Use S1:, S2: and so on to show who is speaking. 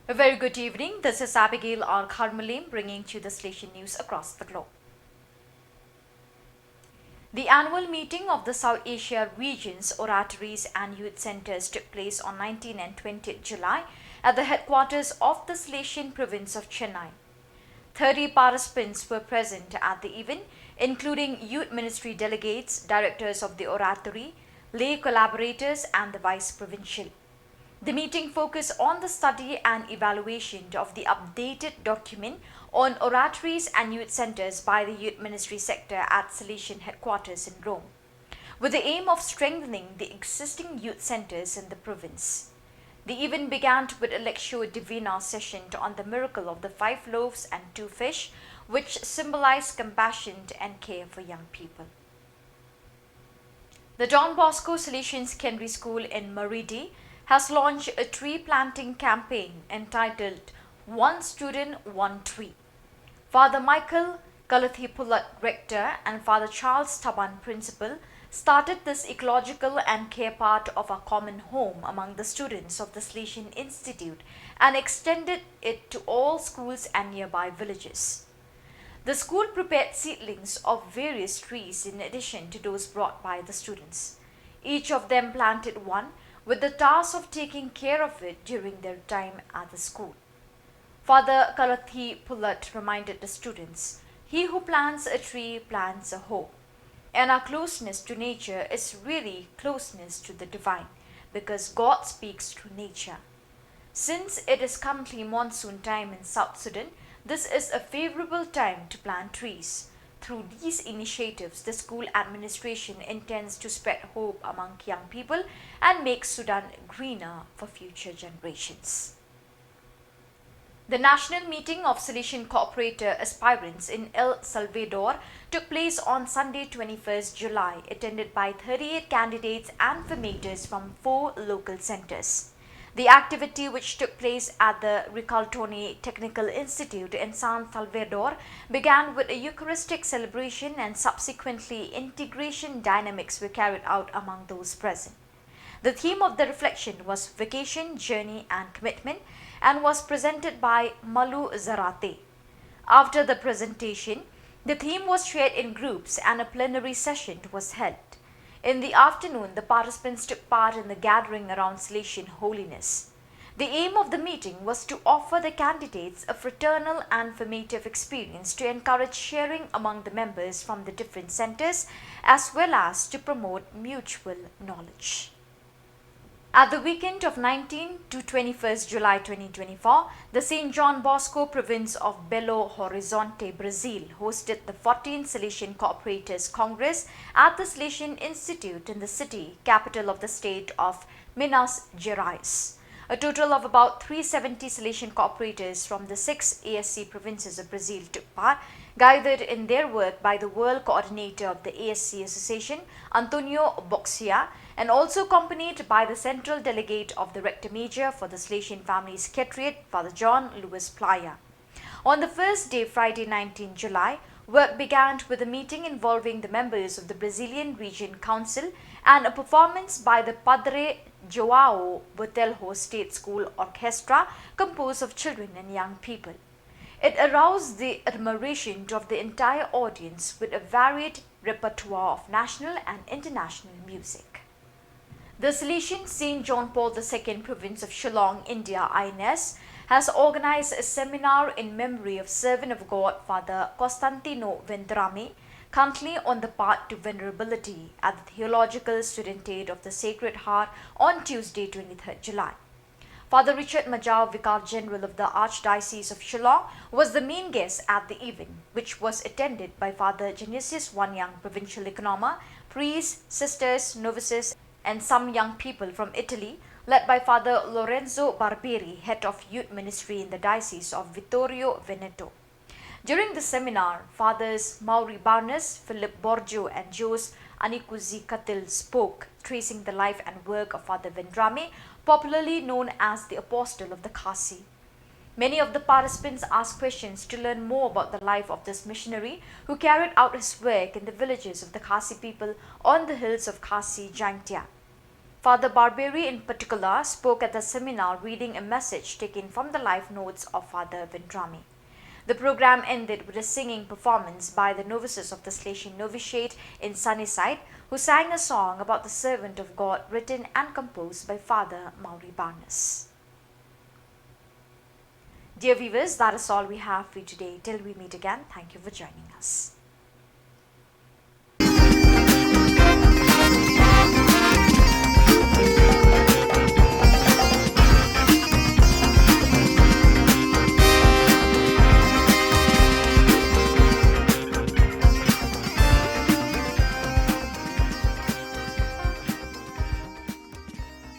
S1: A very good evening. This is Abigail R. Kharmalim bringing to the Salesian news across the globe. The annual meeting of the South Asia regions, oratories and youth centers took place on 19 and 20 July at the headquarters of the Salesian province of Chennai. 30 participants were present at the event, including youth ministry delegates, directors of the oratory, lay collaborators and the vice provincial. The meeting focused on the study and evaluation of the updated document on oratories and youth centers by the youth ministry sector at Salesian headquarters in Rome, with the aim of strengthening the existing youth centers in the province. The event began with a lectio divina session on the miracle of the 5 loaves and 2 fish, which symbolized compassion and care for young people. The Don Bosco Salesian Secondary School in Maridi has launched a tree planting campaign entitled One Student, One Tree. Father Michael Kalathipulat, Rector, and Father Charles Taban, Principal, started this ecological and care part of our common home among the students of the Salesian Institute and extended it to all schools and nearby villages. The school prepared seedlings of various trees in addition to those brought by the students. Each of them planted one, with the task of taking care of it during their time at the school. Father Kalathi Pulat reminded the students, "He who plants a tree plants a hope." And our closeness to nature is really closeness to the divine, because God speaks through nature. Since it is currently monsoon time in South Sudan, this is a favorable time to plant trees. Through these initiatives, the school administration intends to spread hope among young people and make Sudan greener for future generations. The national meeting of Salesian Cooperator aspirants in El Salvador took place on Sunday 21st July, attended by 38 candidates and formators from 4 local centers. The activity, which took place at the Ricaltoni Technical Institute in San Salvador, began with a Eucharistic celebration and subsequently integration dynamics were carried out among those present. The theme of the reflection was Vacation, Journey and Commitment and was presented by Malu Zarate. After the presentation, the theme was shared in groups and a plenary session was held. In the afternoon, the participants took part in the gathering around Salesian holiness. The aim of the meeting was to offer the candidates a fraternal and formative experience to encourage sharing among the members from the different centers as well as to promote mutual knowledge. At the weekend of 19 to 21st July 2024, the St. John Bosco province of Belo Horizonte, Brazil hosted the 14th Salesian Cooperators Congress at the Salesian Institute in the city, capital of the state of Minas Gerais. A total of about 370 Salesian cooperators from the 6 ASC provinces of Brazil took part, guided in their work by the World Coordinator of the ASC Association, Antonio Boxia, and also accompanied by the Central Delegate of the Rector Major for the Salesian Family Secretariat, Father John Luis Playa. On the first day, Friday 19 July, work began with a meeting involving the members of the Brazilian Region Council and a performance by the Padre Joao Botelho State School Orchestra composed of children and young people. It aroused the admiration of the entire audience with a varied repertoire of national and international music. The Salesian St. John Paul II province of Shillong, India, INS, has organized a seminar in memory of servant of God Father Costantino Vendrame, currently on the path to venerability at the Theological Studentate of the Sacred Heart on Tuesday 23rd July. Father Richard Majau, Vicar General of the Archdiocese of Shillong, was the main guest at the event, which was attended by Father Genesius Wanyang, Provincial Economer, priests, sisters, novices, and some young people from Italy, led by Father Lorenzo Barberi, head of youth ministry in the Diocese of Vittorio Veneto. During the seminar, Fathers Mauri Barnes, Philip Borgio, and Jose Anikuzi Katil spoke, tracing the life and work of Father Vendrame, popularly known as the Apostle of the Khasi. Many of the participants asked questions to learn more about the life of this missionary who carried out his work in the villages of the Khasi people on the hills of Khasi Jaintia. Father Barbary in particular spoke at the seminar reading a message taken from the life notes of Father Vendrami. The program ended with a singing performance by the novices of the Salesian novitiate in Sunnyside, who sang a song about the servant of God written and composed by Father Maury Barnes. Dear viewers, that is all we have for you today. Till we meet again, thank you for joining us.